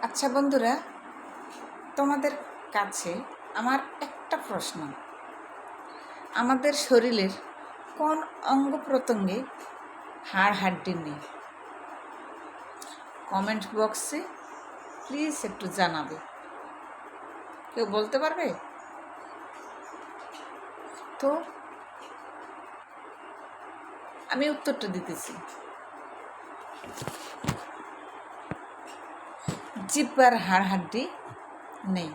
আচ্ছা বন্ধুরা, তোমাদের কাছে আমার একটা প্রশ্ন। আমাদের শরীরের কোন অঙ্গ প্রত্যঙ্গে হাড় হাড্ডি নেই? কমেন্ট বক্সে প্লিজ একটু জানাবে। কেউ বলতে পারবে? তো আমি উত্তরটা দিতেছি। জিহ্বার হাড় হাড্ডি নেই,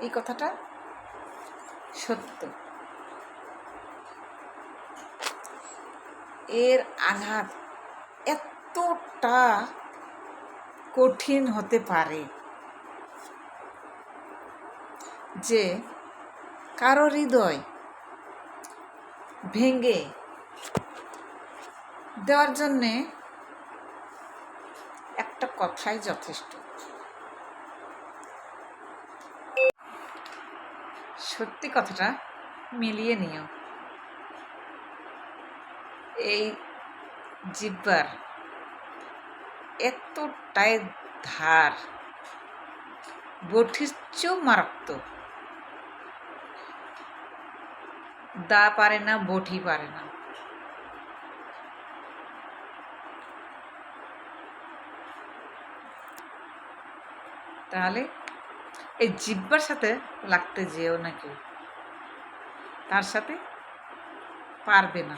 এই কথাটা সত্য। এর আঘাত এতটা কঠিন হতে পারে যে কারো হৃদয় ভেঙে দেওয়ার জন্যে একটা কথাই যথেষ্ট। সত্যি কথাটা মিলিয়ে নিও। এই জিহ্বার এতটাই ধার, বটির চেয়েও মারাত্মক। দা পারে না, বটি পারে না। তাহলে এই জিহ্বার সাথে লাগতে যেও না কেউ, তার সাথে পারবে না।